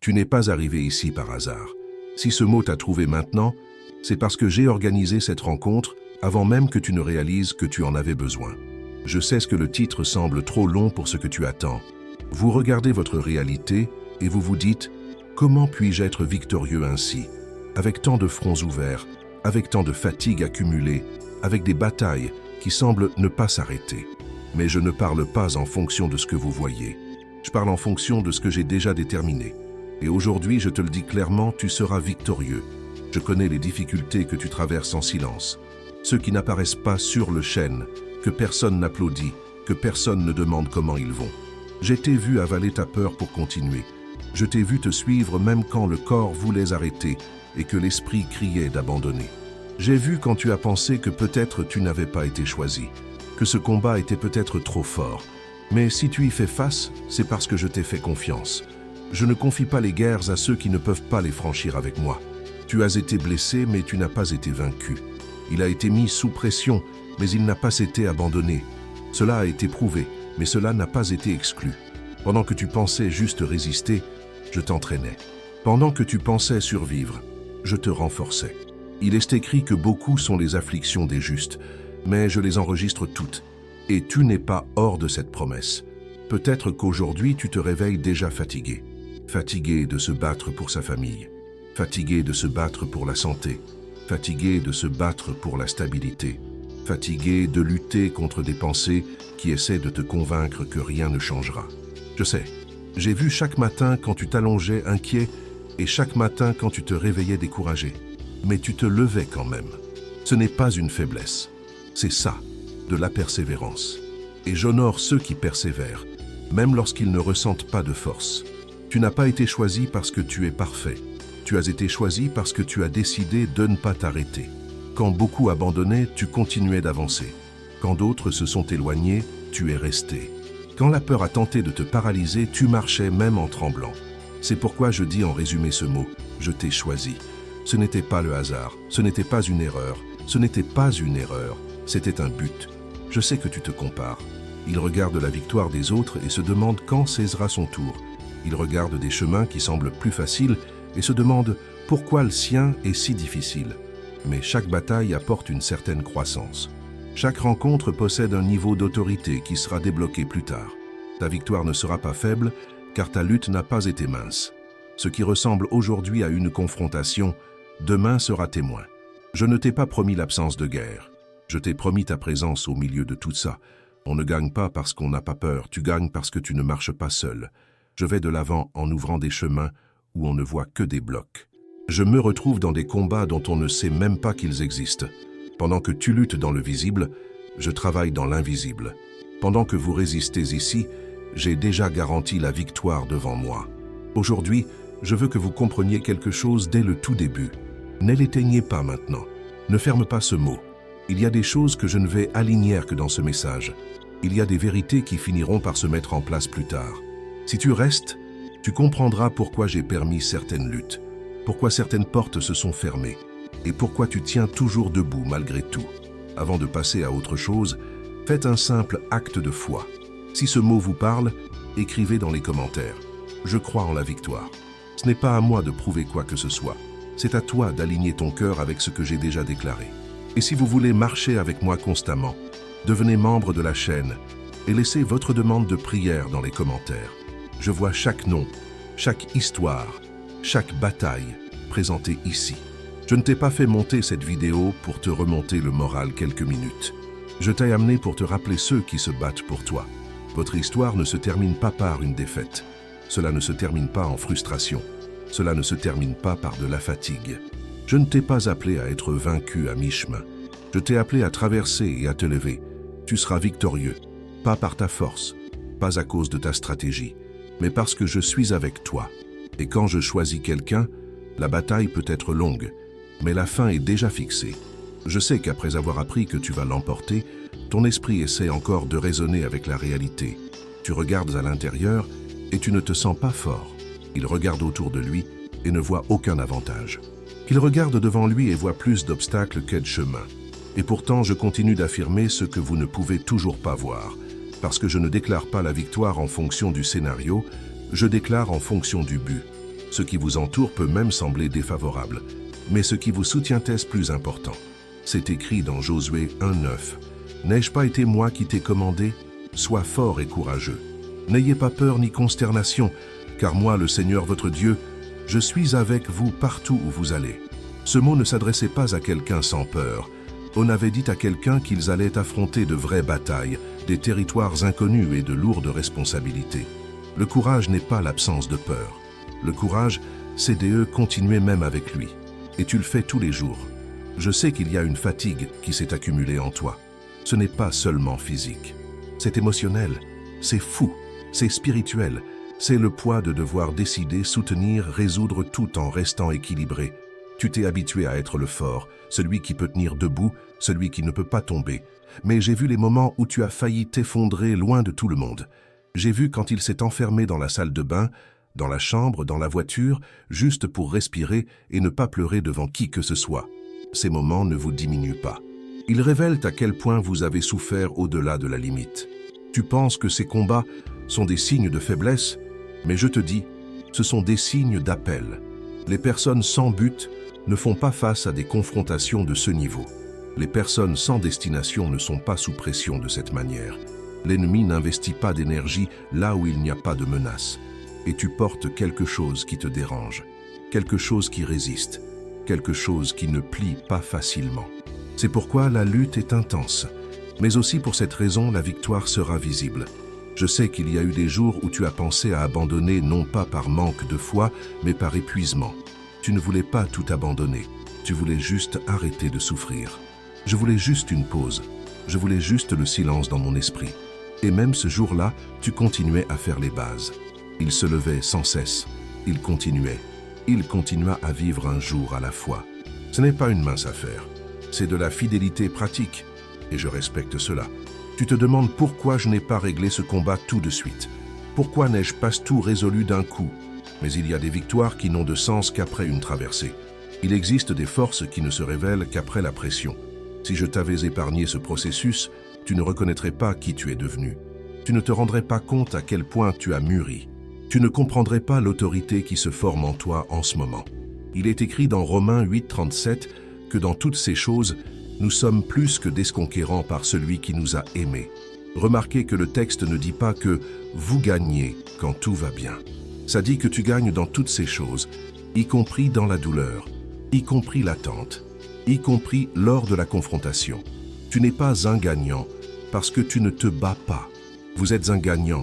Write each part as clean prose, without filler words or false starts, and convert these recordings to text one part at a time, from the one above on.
Tu n'es pas arrivé ici par hasard. Si ce mot t'a trouvé maintenant, c'est parce que j'ai organisé cette rencontre avant même que tu ne réalises que tu en avais besoin. Je sais que le titre semble trop long pour ce que tu attends. Vous regardez votre réalité et vous vous dites « Comment puis-je être victorieux ainsi ?» Avec tant de fronts ouverts, avec tant de fatigue accumulée, avec des batailles qui semblent ne pas s'arrêter. Mais je ne parle pas en fonction de ce que vous voyez. Je parle en fonction de ce que j'ai déjà déterminé. Et aujourd'hui, je te le dis clairement, tu seras victorieux. Je connais les difficultés que tu traverses en silence. Ceux qui n'apparaissent pas sur le chêne, que personne n'applaudit, que personne ne demande comment ils vont. Je t'ai vu avaler ta peur pour continuer. Je t'ai vu te suivre même quand le corps voulait arrêter et que l'esprit criait d'abandonner. J'ai vu quand tu as pensé que peut-être tu n'avais pas été choisi, que ce combat était peut-être trop fort. Mais si tu y fais face, c'est parce que je t'ai fait confiance. Je ne confie pas les guerres à ceux qui ne peuvent pas les franchir avec moi. Tu as été blessé, mais tu n'as pas été vaincu. Il a été mis sous pression, mais il n'a pas été abandonné. Cela a été prouvé, mais cela n'a pas été exclu. Pendant que tu pensais juste résister, je t'entraînais. Pendant que tu pensais survivre, je te renforçais. Il est écrit que beaucoup sont les afflictions des justes, mais je les enregistre toutes. Et tu n'es pas hors de cette promesse. Peut-être qu'aujourd'hui tu te réveilles déjà fatigué. Fatigué de se battre pour sa famille. Fatigué de se battre pour la santé. Fatigué de se battre pour la stabilité. Fatigué de lutter contre des pensées qui essaient de te convaincre que rien ne changera. Je sais, j'ai vu chaque matin quand tu t'allongeais inquiet et chaque matin quand tu te réveillais découragé. Mais tu te levais quand même. Ce n'est pas une faiblesse. C'est ça, de la persévérance. Et j'honore ceux qui persévèrent, même lorsqu'ils ne ressentent pas de force. Tu n'as pas été choisi parce que tu es parfait. Tu as été choisi parce que tu as décidé de ne pas t'arrêter. Quand beaucoup abandonnaient, tu continuais d'avancer. Quand d'autres se sont éloignés, tu es resté. Quand la peur a tenté de te paralyser, tu marchais même en tremblant. C'est pourquoi je dis en résumé ce mot, je t'ai choisi. Ce n'était pas le hasard, ce n'était pas une erreur, ce n'était pas une erreur, c'était un but. Je sais que tu te compares. Il regarde la victoire des autres et se demande quand cessera son tour. Il regarde des chemins qui semblent plus faciles et se demande pourquoi le sien est si difficile. Mais chaque bataille apporte une certaine croissance. Chaque rencontre possède un niveau d'autorité qui sera débloqué plus tard. Ta victoire ne sera pas faible car ta lutte n'a pas été mince. Ce qui ressemble aujourd'hui à une confrontation, demain sera témoin. Je ne t'ai pas promis l'absence de guerre. Je t'ai promis ta présence au milieu de tout ça. On ne gagne pas parce qu'on n'a pas peur, tu gagnes parce que tu ne marches pas seul. Je vais de l'avant en ouvrant des chemins où on ne voit que des blocs. Je me retrouve dans des combats dont on ne sait même pas qu'ils existent. Pendant que tu luttes dans le visible, je travaille dans l'invisible. Pendant que vous résistez ici, j'ai déjà garanti la victoire devant moi. Aujourd'hui, je veux que vous compreniez quelque chose dès le tout début. Ne l'éteignez pas maintenant. Ne ferme pas ce mot. Il y a des choses que je ne vais aligner que dans ce message. Il y a des vérités qui finiront par se mettre en place plus tard. Si tu restes, tu comprendras pourquoi j'ai permis certaines luttes, pourquoi certaines portes se sont fermées et pourquoi tu tiens toujours debout malgré tout. Avant de passer à autre chose, faites un simple acte de foi. Si ce mot vous parle, écrivez dans les commentaires. Je crois en la victoire. Ce n'est pas à moi de prouver quoi que ce soit. C'est à toi d'aligner ton cœur avec ce que j'ai déjà déclaré. Et si vous voulez marcher avec moi constamment, devenez membre de la chaîne et laissez votre demande de prière dans les commentaires. Je vois chaque nom, chaque histoire, chaque bataille présentée ici. Je ne t'ai pas fait monter cette vidéo pour te remonter le moral quelques minutes. Je t'ai amené pour te rappeler ceux qui se battent pour toi. Votre histoire ne se termine pas par une défaite. Cela ne se termine pas en frustration. Cela ne se termine pas par de la fatigue. Je ne t'ai pas appelé à être vaincu à mi-chemin. Je t'ai appelé à traverser et à te lever. Tu seras victorieux, pas par ta force, pas à cause de ta stratégie, mais parce que je suis avec toi. Et quand je choisis quelqu'un, la bataille peut être longue, mais la fin est déjà fixée. Je sais qu'après avoir appris que tu vas l'emporter, ton esprit essaie encore de raisonner avec la réalité. Tu regardes à l'intérieur et tu ne te sens pas fort. Il regarde autour de lui et ne voit aucun avantage. Il regarde devant lui et voit plus d'obstacles que de chemins. Et pourtant, je continue d'affirmer ce que vous ne pouvez toujours pas voir, parce que je ne déclare pas la victoire en fonction du scénario, je déclare en fonction du but. Ce qui vous entoure peut même sembler défavorable, mais ce qui vous soutient est plus important. C'est écrit dans Josué 1:9. « N'ai-je pas été moi qui t'ai commandé? Sois fort et courageux. N'ayez pas peur ni consternation, car moi, le Seigneur votre Dieu, je suis avec vous partout où vous allez. » Ce mot ne s'adressait pas à quelqu'un sans peur. On avait dit à quelqu'un qu'ils allaient affronter de vraies batailles, des territoires inconnus et de lourdes responsabilités. Le courage n'est pas l'absence de peur. Le courage, c'est de continuer même avec lui. Et tu le fais tous les jours. Je sais qu'il y a une fatigue qui s'est accumulée en toi. Ce n'est pas seulement physique. C'est émotionnel, c'est fou, c'est spirituel. C'est le poids de devoir décider, soutenir, résoudre tout en restant équilibré. Tu t'es habitué à être le fort, celui qui peut tenir debout, celui qui ne peut pas tomber. Mais j'ai vu les moments où tu as failli t'effondrer loin de tout le monde. J'ai vu quand il s'est enfermé dans la salle de bain, dans la chambre, dans la voiture, juste pour respirer et ne pas pleurer devant qui que ce soit. Ces moments ne vous diminuent pas. Ils révèlent à quel point vous avez souffert au-delà de la limite. Tu penses que ces combats sont des signes de faiblesse, mais je te dis, ce sont des signes d'appel. Les personnes sans but ne font pas face à des confrontations de ce niveau. Les personnes sans destination ne sont pas sous pression de cette manière. L'ennemi n'investit pas d'énergie là où il n'y a pas de menace. Et tu portes quelque chose qui te dérange, quelque chose qui résiste, quelque chose qui ne plie pas facilement. C'est pourquoi la lutte est intense. Mais aussi pour cette raison, la victoire sera visible. Je sais qu'il y a eu des jours où tu as pensé à abandonner non pas par manque de foi, mais par épuisement. Tu ne voulais pas tout abandonner, tu voulais juste arrêter de souffrir. Je voulais juste une pause, je voulais juste le silence dans mon esprit. Et même ce jour-là, tu continuais à faire les bases. Il se levait sans cesse, il continuait. Il continua à vivre un jour à la fois. Ce n'est pas une mince affaire, c'est de la fidélité pratique, et je respecte cela. Tu te demandes pourquoi je n'ai pas réglé ce combat tout de suite. Pourquoi n'ai-je pas tout résolu d'un coup? Mais il y a des victoires qui n'ont de sens qu'après une traversée. Il existe des forces qui ne se révèlent qu'après la pression. Si je t'avais épargné ce processus, tu ne reconnaîtrais pas qui tu es devenu. Tu ne te rendrais pas compte à quel point tu as mûri. Tu ne comprendrais pas l'autorité qui se forme en toi en ce moment. Il est écrit dans Romains 8:37 que dans toutes ces choses, nous sommes plus que des conquérants par celui qui nous a aimés. Remarquez que le texte ne dit pas que vous gagnez quand tout va bien. Ça dit que tu gagnes dans toutes ces choses, y compris dans la douleur, y compris l'attente, y compris lors de la confrontation. Tu n'es pas un gagnant parce que tu ne te bats pas. Vous êtes un gagnant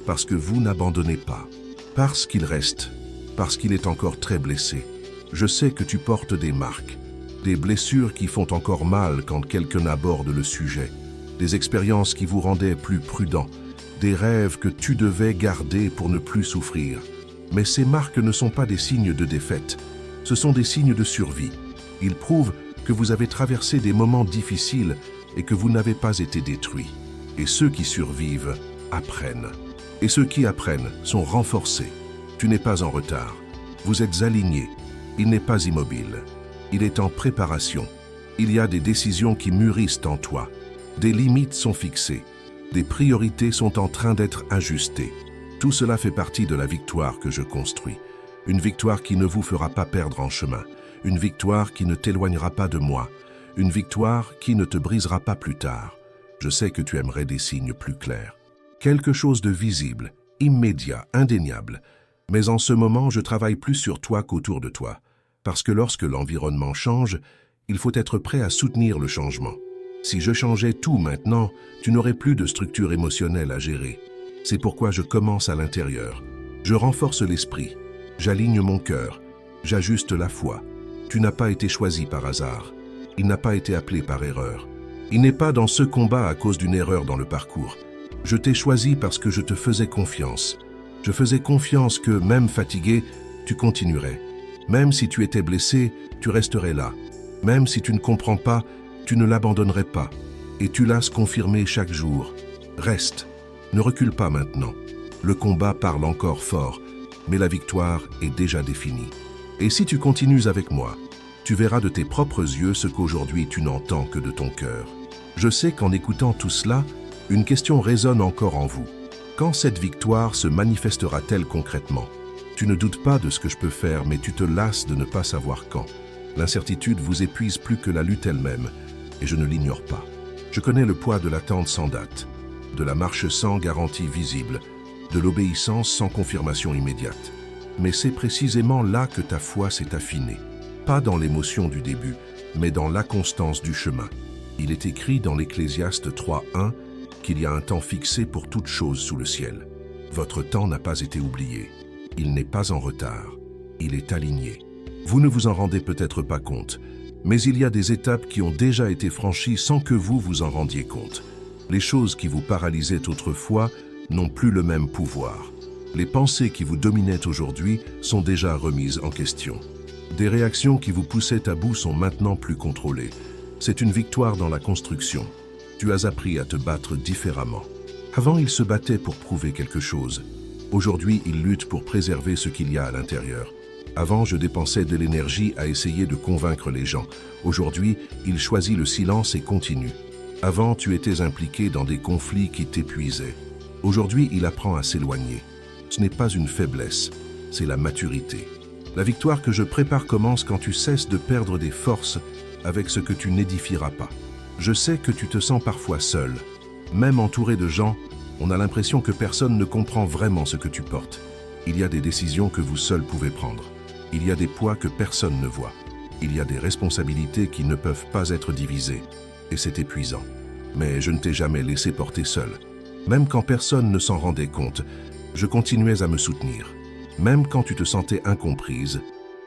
parce que vous n'abandonnez pas. Parce qu'il reste, parce qu'il est encore très blessé. Je sais que tu portes des marques, des blessures qui font encore mal quand quelqu'un aborde le sujet, des expériences qui vous rendaient plus prudent, des rêves que tu devais garder pour ne plus souffrir. Mais ces marques ne sont pas des signes de défaite, ce sont des signes de survie. Ils prouvent que vous avez traversé des moments difficiles et que vous n'avez pas été détruit. Et ceux qui survivent apprennent. Et ceux qui apprennent sont renforcés. Tu n'es pas en retard. Vous êtes aligné. Il n'est pas immobile. Il est en préparation. Il y a des décisions qui mûrissent en toi. Des limites sont fixées. Des priorités sont en train d'être ajustées. Tout cela fait partie de la victoire que je construis. Une victoire qui ne vous fera pas perdre en chemin. Une victoire qui ne t'éloignera pas de moi. Une victoire qui ne te brisera pas plus tard. Je sais que tu aimerais des signes plus clairs. Quelque chose de visible, immédiat, indéniable. Mais en ce moment, je travaille plus sur toi qu'autour de toi. Parce que lorsque l'environnement change, il faut être prêt à soutenir le changement. Si je changeais tout maintenant, tu n'aurais plus de structure émotionnelle à gérer. C'est pourquoi je commence à l'intérieur. Je renforce l'esprit, j'aligne mon cœur, j'ajuste la foi. Tu n'as pas été choisi par hasard. Il n'a pas été appelé par erreur. Il n'est pas dans ce combat à cause d'une erreur dans le parcours. Je t'ai choisi parce que je te faisais confiance. Je faisais confiance que, même fatigué, tu continuerais. Même si tu étais blessé, tu resterais là. Même si tu ne comprends pas, tu ne l'abandonnerais pas. Et tu l'as confirmé chaque jour. Reste. Ne recule pas maintenant. Le combat parle encore fort, mais la victoire est déjà définie. Et si tu continues avec moi, tu verras de tes propres yeux ce qu'aujourd'hui tu n'entends que de ton cœur. Je sais qu'en écoutant tout cela, une question résonne encore en vous. Quand cette victoire se manifestera-t-elle concrètement? Tu ne doutes pas de ce que je peux faire, mais tu te lasses de ne pas savoir quand. L'incertitude vous épuise plus que la lutte elle-même, et je ne l'ignore pas. Je connais le poids de l'attente sans date, de la marche sans garantie visible, de l'obéissance sans confirmation immédiate. Mais c'est précisément là que ta foi s'est affinée. Pas dans l'émotion du début, mais dans l'inconstance du chemin. Il est écrit dans l'Ecclésiaste 3:1 qu'il y a un temps fixé pour toute chose sous le ciel. Votre temps n'a pas été oublié. Il n'est pas en retard. Il est aligné. Vous ne vous en rendez peut-être pas compte, mais il y a des étapes qui ont déjà été franchies sans que vous vous en rendiez compte. Les choses qui vous paralysaient autrefois n'ont plus le même pouvoir. Les pensées qui vous dominaient aujourd'hui sont déjà remises en question. Des réactions qui vous poussaient à bout sont maintenant plus contrôlées. C'est une victoire dans la construction. Tu as appris à te battre différemment. Avant, il se battait pour prouver quelque chose. Aujourd'hui, il lutte pour préserver ce qu'il y a à l'intérieur. Avant, je dépensais de l'énergie à essayer de convaincre les gens. Aujourd'hui, il choisit le silence et continue. Avant, tu étais impliqué dans des conflits qui t'épuisaient. Aujourd'hui, il apprend à s'éloigner. Ce n'est pas une faiblesse, c'est la maturité. La victoire que je prépare commence quand tu cesses de perdre des forces avec ce que tu n'édifieras pas. Je sais que tu te sens parfois seul. Même entouré de gens, on a l'impression que personne ne comprend vraiment ce que tu portes. Il y a des décisions que vous seuls pouvez prendre. Il y a des poids que personne ne voit. Il y a des responsabilités qui ne peuvent pas être divisées. Et c'est épuisant. Mais je ne t'ai jamais laissé porter seul. Même quand personne ne s'en rendait compte, je continuais à me soutenir. Même quand tu te sentais incomprise,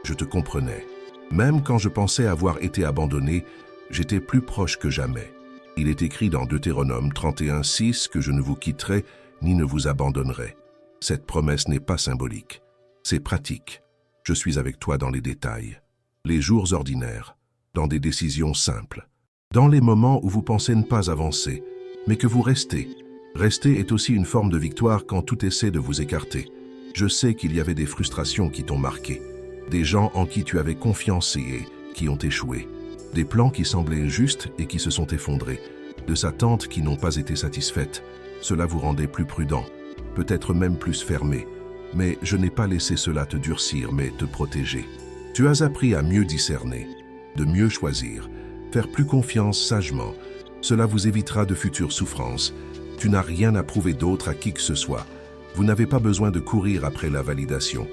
je te comprenais. Même quand je pensais avoir été abandonné, j'étais plus proche que jamais. Il est écrit dans Deutéronome 31:6 que je ne vous quitterai ni ne vous abandonnerai. Cette promesse n'est pas symbolique, c'est pratique. Je suis avec toi dans les détails, les jours ordinaires, dans des décisions simples, dans les moments où vous pensez ne pas avancer, mais que vous restez. Rester est aussi une forme de victoire quand tout essaie de vous écarter. Je sais qu'il y avait des frustrations qui t'ont marqué, des gens en qui tu avais confiance et qui ont échoué, des plans qui semblaient justes et qui se sont effondrés, de attentes qui n'ont pas été satisfaites. Cela vous rendait plus prudent, peut-être même plus fermé. Mais je n'ai pas laissé cela te durcir, mais te protéger. Tu as appris à mieux discerner, de mieux choisir, faire plus confiance sagement. Cela vous évitera de futures souffrances. Tu n'as rien à prouver d'autre à qui que ce soit. Vous n'avez pas besoin de courir après la validation.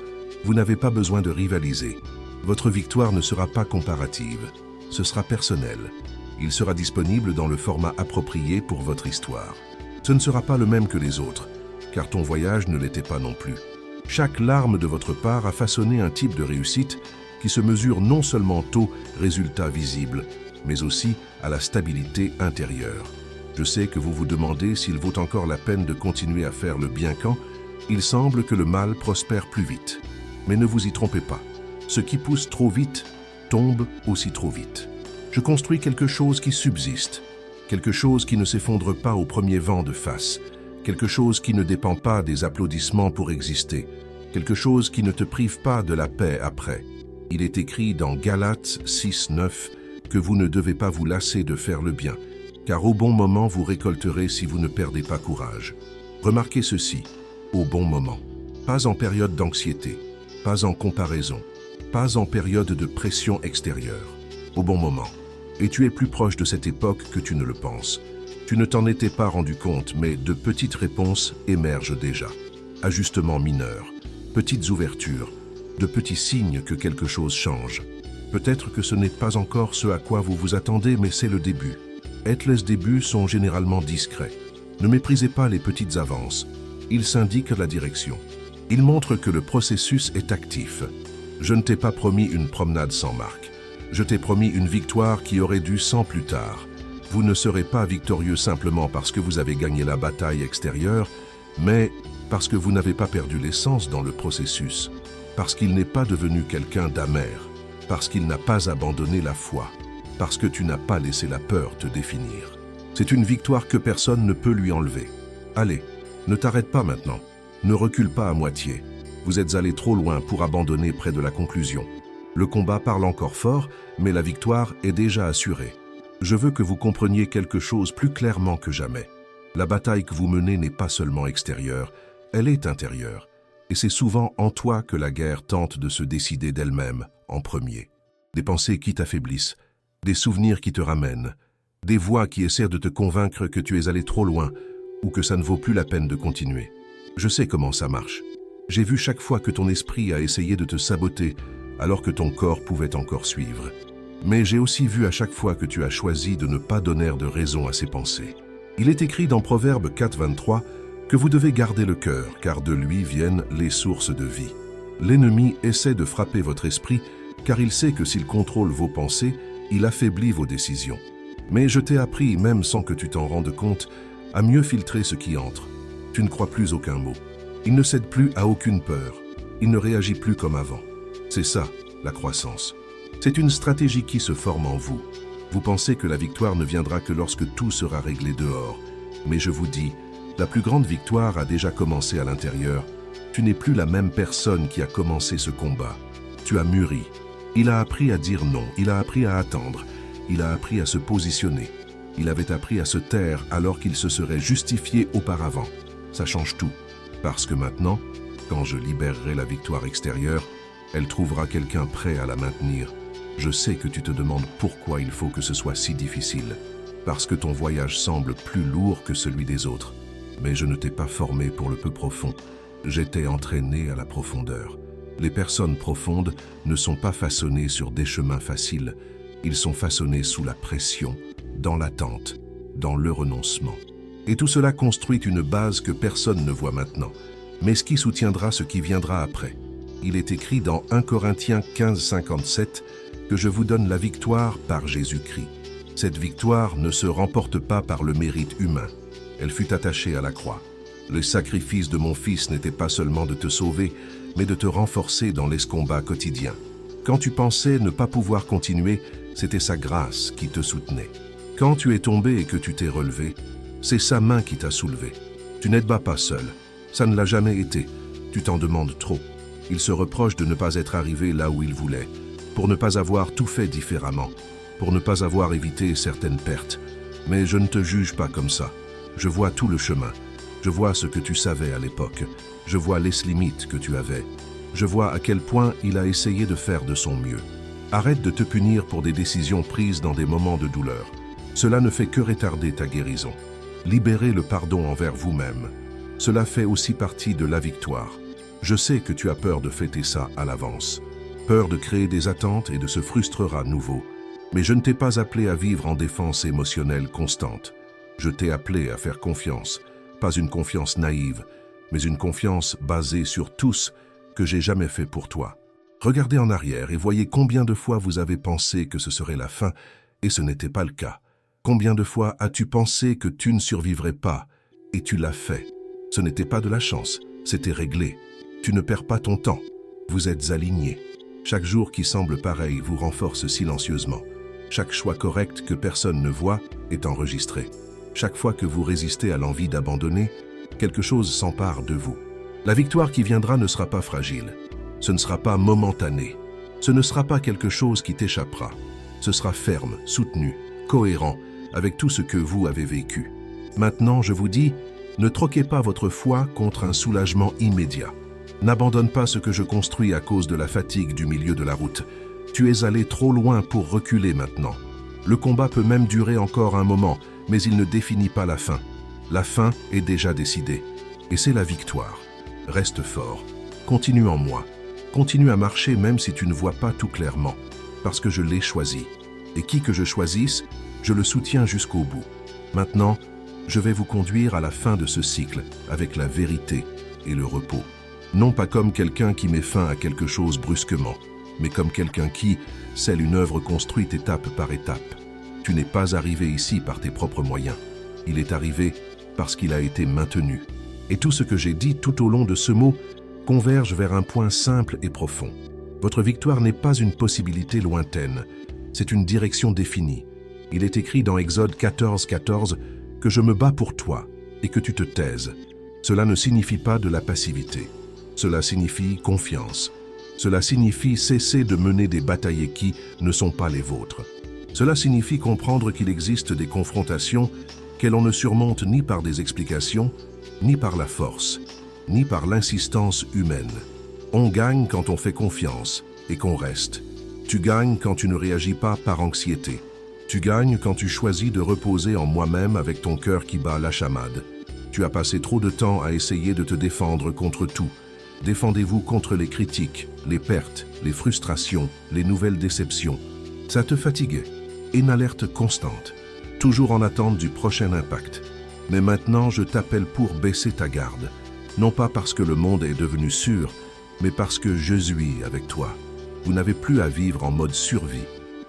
Vous n'avez pas besoin de rivaliser. Votre victoire ne sera pas comparative. Ce sera personnel. Il sera disponible dans le format approprié pour votre histoire. Ce ne sera pas le même que les autres, car ton voyage ne l'était pas non plus. Chaque larme de votre part a façonné un type de réussite qui se mesure non seulement au résultat visible, mais aussi à la stabilité intérieure. Je sais que vous vous demandez s'il vaut encore la peine de continuer à faire le bien quand il semble que le mal prospère plus vite. Mais ne vous y trompez pas. Ce qui pousse trop vite tombe aussi trop vite. Je construis quelque chose qui subsiste, quelque chose qui ne s'effondre pas au premier vent de face, quelque chose qui ne dépend pas des applaudissements pour exister, quelque chose qui ne te prive pas de la paix après. Il est écrit dans Galates 6:9 que vous ne devez pas vous lasser de faire le bien, car au bon moment vous récolterez si vous ne perdez pas courage. Remarquez ceci, au bon moment, pas en période d'anxiété, pas en comparaison, pas en période de pression extérieure, au bon moment. Et tu es plus proche de cette époque que tu ne le penses. Tu ne t'en étais pas rendu compte, mais de petites réponses émergent déjà. Ajustements mineurs, petites ouvertures, de petits signes que quelque chose change. Peut-être que ce n'est pas encore ce à quoi vous vous attendez, mais c'est le début. Les débuts sont généralement discrets. Ne méprisez pas les petites avances. Ils s'indiquent la direction. Ils montrent que le processus est actif. Je ne t'ai pas promis une promenade sans marque. Je t'ai promis une victoire qui aurait dû 100 plus tard. Vous ne serez pas victorieux simplement parce que vous avez gagné la bataille extérieure, mais parce que vous n'avez pas perdu l'essence dans le processus, parce qu'il n'est pas devenu quelqu'un d'amer, parce qu'il n'a pas abandonné la foi, parce que tu n'as pas laissé la peur te définir. C'est une victoire que personne ne peut lui enlever. Allez, ne t'arrête pas maintenant. Ne recule pas à moitié. Vous êtes allé trop loin pour abandonner près de la conclusion. Le combat parle encore fort, mais la victoire est déjà assurée. Je veux que vous compreniez quelque chose plus clairement que jamais. La bataille que vous menez n'est pas seulement extérieure, elle est intérieure. Et c'est souvent en toi que la guerre tente de se décider d'elle-même, en premier. Des pensées qui t'affaiblissent, des souvenirs qui te ramènent, des voix qui essaient de te convaincre que tu es allé trop loin ou que ça ne vaut plus la peine de continuer. Je sais comment ça marche. J'ai vu chaque fois que ton esprit a essayé de te saboter alors que ton corps pouvait encore suivre. Mais j'ai aussi vu à chaque fois que tu as choisi de ne pas donner de raison à ces pensées. Il est écrit dans Proverbe 4,23 que vous devez garder le cœur, car de lui viennent les sources de vie. L'ennemi essaie de frapper votre esprit, car il sait que s'il contrôle vos pensées, il affaiblit vos décisions. Mais je t'ai appris, même sans que tu t'en rendes compte, à mieux filtrer ce qui entre. Tu ne crois plus aucun mot. Il ne cède plus à aucune peur. Il ne réagit plus comme avant. C'est ça, la croissance. C'est une stratégie qui se forme en vous. Vous pensez que la victoire ne viendra que lorsque tout sera réglé dehors. Mais je vous dis, la plus grande victoire a déjà commencé à l'intérieur. Tu n'es plus la même personne qui a commencé ce combat. Tu as mûri. Il a appris à dire non, il a appris à attendre, il a appris à se positionner. Il avait appris à se taire alors qu'il se serait justifié auparavant. Ça change tout. Parce que maintenant, quand je libérerai la victoire extérieure, elle trouvera quelqu'un prêt à la maintenir. Je sais que tu te demandes pourquoi il faut que ce soit si difficile. Parce que ton voyage semble plus lourd que celui des autres. Mais je ne t'ai pas formé pour le peu profond. J'étais entraîné à la profondeur. Les personnes profondes ne sont pas façonnées sur des chemins faciles. Ils sont façonnés sous la pression, dans l'attente, dans le renoncement. Et tout cela construit une base que personne ne voit maintenant, mais ce qui soutiendra ce qui viendra après. Il est écrit dans 1 Corinthiens 15,57 que je vous donne la victoire par Jésus-Christ. Cette victoire ne se remporte pas par le mérite humain. Elle fut attachée à la croix. Le sacrifice de mon Fils n'était pas seulement de te sauver, mais de te renforcer dans les combats quotidiens. Quand tu pensais ne pas pouvoir continuer, c'était sa grâce qui te soutenait. Quand tu es tombé et que tu t'es relevé, c'est sa main qui t'a soulevé. Tu n'es pas seul. Ça ne l'a jamais été. Tu t'en demandes trop. Il se reproche de ne pas être arrivé là où il voulait, pour ne pas avoir tout fait différemment, pour ne pas avoir évité certaines pertes. Mais je ne te juge pas comme ça. Je vois tout le chemin. Je vois ce que tu savais à l'époque. Je vois les limites que tu avais. Je vois à quel point il a essayé de faire de son mieux. Arrête de te punir pour des décisions prises dans des moments de douleur. Cela ne fait que retarder ta guérison. Libérez le pardon envers vous-même. Cela fait aussi partie de la victoire. Je sais que tu as peur de fêter ça à l'avance. Peur de créer des attentes et de se frustrer à nouveau. Mais je ne t'ai pas appelé à vivre en défense émotionnelle constante. Je t'ai appelé à faire confiance. Pas une confiance naïve, mais une confiance basée sur tout ce que j'ai jamais fait pour toi. Regardez en arrière et voyez combien de fois vous avez pensé que ce serait la fin, et ce n'était pas le cas. Combien de fois as-tu pensé que tu ne survivrais pas, et tu l'as fait. Ce n'était pas de la chance, c'était réglé. Tu ne perds pas ton temps, vous êtes alignés. Chaque jour qui semble pareil vous renforce silencieusement. Chaque choix correct que personne ne voit est enregistré. Chaque fois que vous résistez à l'envie d'abandonner, quelque chose s'empare de vous. La victoire qui viendra ne sera pas fragile. Ce ne sera pas momentané. Ce ne sera pas quelque chose qui t'échappera. Ce sera ferme, soutenu, cohérent avec tout ce que vous avez vécu. Maintenant, je vous dis, ne troquez pas votre foi contre un soulagement immédiat. N'abandonne pas ce que je construis à cause de la fatigue du milieu de la route. Tu es allé trop loin pour reculer maintenant. Le combat peut même durer encore un moment, mais il ne définit pas la fin. La fin est déjà décidée. Et c'est la victoire. Reste fort. Continue en moi. Continue à marcher même si tu ne vois pas tout clairement, parce que je l'ai choisi. Et qui que je choisisse, je le soutiens jusqu'au bout. Maintenant, je vais vous conduire à la fin de ce cycle avec la vérité et le repos. Non pas comme quelqu'un qui met fin à quelque chose brusquement, mais comme quelqu'un qui scelle une œuvre construite étape par étape. Tu n'es pas arrivé ici par tes propres moyens. Il est arrivé parce qu'il a été maintenu. Et tout ce que j'ai dit tout au long de ce mot converge vers un point simple et profond. Votre victoire n'est pas une possibilité lointaine, c'est une direction définie. Il est écrit dans Exode 14,14 que je me bats pour toi et que tu te taises. Cela ne signifie pas de la passivité. Cela signifie confiance. Cela signifie cesser de mener des batailles qui ne sont pas les vôtres. Cela signifie comprendre qu'il existe des confrontations que l'on ne surmonte ni par des explications, ni par la force, ni par l'insistance humaine. On gagne quand on fait confiance et qu'on reste. Tu gagnes quand tu ne réagis pas par anxiété. Tu gagnes quand tu choisis de reposer en moi-même avec ton cœur qui bat la chamade. Tu as passé trop de temps à essayer de te défendre contre tout. Défendez-vous contre les critiques, les pertes, les frustrations, les nouvelles déceptions. Ça te fatiguait. Une alerte constante, toujours en attente du prochain impact. Mais maintenant, je t'appelle pour baisser ta garde. Non pas parce que le monde est devenu sûr, mais parce que je suis avec toi. Vous n'avez plus à vivre en mode survie.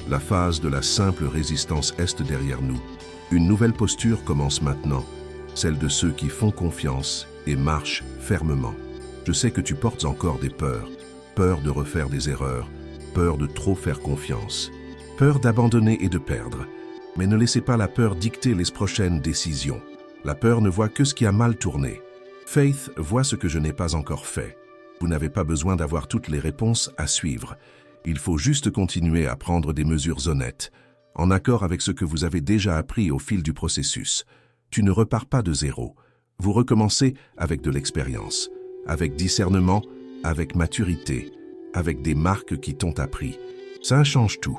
La phase de la simple résistance est derrière nous. Une nouvelle posture commence maintenant, celle de ceux qui font confiance et marchent fermement. Je sais que tu portes encore des peurs, peur de refaire des erreurs, peur de trop faire confiance, peur d'abandonner et de perdre. Mais ne laissez pas la peur dicter les prochaines décisions. La peur ne voit que ce qui a mal tourné. Faith voit ce que je n'ai pas encore fait. Vous n'avez pas besoin d'avoir toutes les réponses à suivre. Il faut juste continuer à prendre des mesures honnêtes, en accord avec ce que vous avez déjà appris au fil du processus. Tu ne repars pas de zéro. Vous recommencez avec de l'expérience, avec discernement, avec maturité, avec des marques qui t'ont appris. Ça change tout.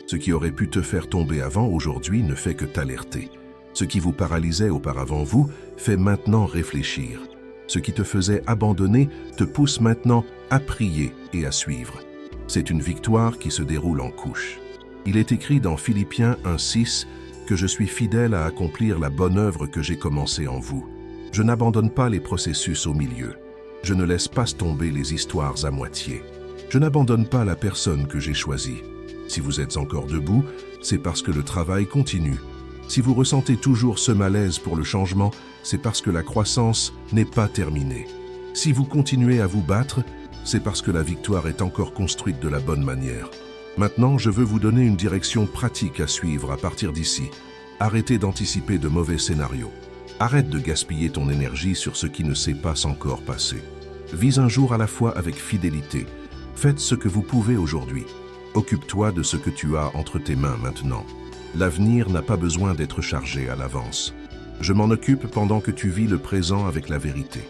Ce qui aurait pu te faire tomber avant aujourd'hui ne fait que t'alerter. Ce qui vous paralysait auparavant vous fait maintenant réfléchir. Ce qui te faisait abandonner te pousse maintenant à prier et à suivre. C'est une victoire qui se déroule en couches. Il est écrit dans Philippiens 1:6 que je suis fidèle à accomplir la bonne œuvre que j'ai commencée en vous. Je n'abandonne pas les processus au milieu. Je ne laisse pas tomber les histoires à moitié. Je n'abandonne pas la personne que j'ai choisie. Si vous êtes encore debout, c'est parce que le travail continue. Si vous ressentez toujours ce malaise pour le changement, c'est parce que la croissance n'est pas terminée. Si vous continuez à vous battre, c'est parce que la victoire est encore construite de la bonne manière. Maintenant, je veux vous donner une direction pratique à suivre à partir d'ici. Arrêtez d'anticiper de mauvais scénarios. Arrête de gaspiller ton énergie sur ce qui ne s'est pas encore passé. Vis un jour à la fois avec fidélité. Faites ce que vous pouvez aujourd'hui. Occupe-toi de ce que tu as entre tes mains maintenant. L'avenir n'a pas besoin d'être chargé à l'avance. Je m'en occupe pendant que tu vis le présent avec la vérité.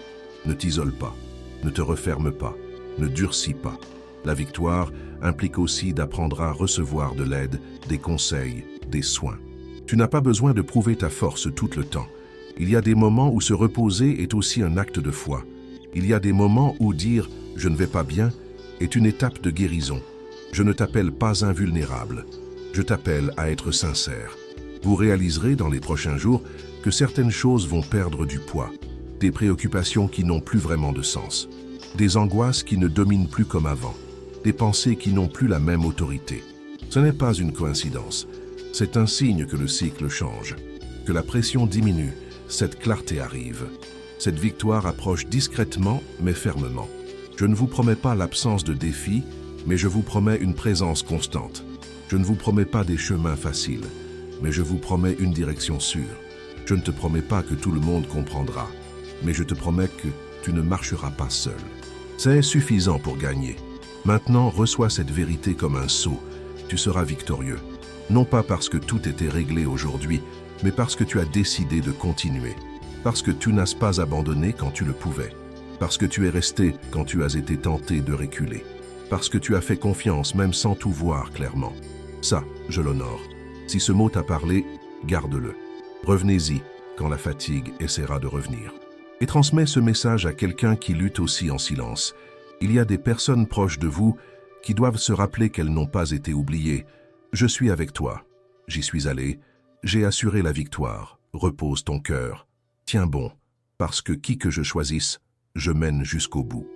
Ne t'isole pas, ne te referme pas, ne durcis pas. La victoire implique aussi d'apprendre à recevoir de l'aide, des conseils, des soins. Tu n'as pas besoin de prouver ta force tout le temps. Il y a des moments où se reposer est aussi un acte de foi. Il y a des moments où dire « je ne vais pas bien » est une étape de guérison. Je ne t'appelle pas invulnérable. Je t'appelle à être sincère. Vous réaliserez dans les prochains jours que certaines choses vont perdre du poids, des préoccupations qui n'ont plus vraiment de sens, des angoisses qui ne dominent plus comme avant, des pensées qui n'ont plus la même autorité. Ce n'est pas une coïncidence, c'est un signe que le cycle change, que la pression diminue, cette clarté arrive. Cette victoire approche discrètement mais fermement. Je ne vous promets pas l'absence de défis, mais je vous promets une présence constante. Je ne vous promets pas des chemins faciles, mais je vous promets une direction sûre. Je ne te promets pas que tout le monde comprendra, mais je te promets que tu ne marcheras pas seul. C'est suffisant pour gagner. Maintenant, reçois cette vérité comme un sceau. Tu seras victorieux. Non pas parce que tout était réglé aujourd'hui, mais parce que tu as décidé de continuer. Parce que tu n'as pas abandonné quand tu le pouvais. Parce que tu es resté quand tu as été tenté de reculer. Parce que tu as fait confiance même sans tout voir clairement. Ça, je l'honore. Si ce mot t'a parlé, garde-le. Revenez-y quand la fatigue essaiera de revenir. Et transmets ce message à quelqu'un qui lutte aussi en silence. Il y a des personnes proches de vous qui doivent se rappeler qu'elles n'ont pas été oubliées. Je suis avec toi. J'y suis allé. J'ai assuré la victoire. Repose ton cœur. Tiens bon, parce que qui que je choisisse, je mène jusqu'au bout.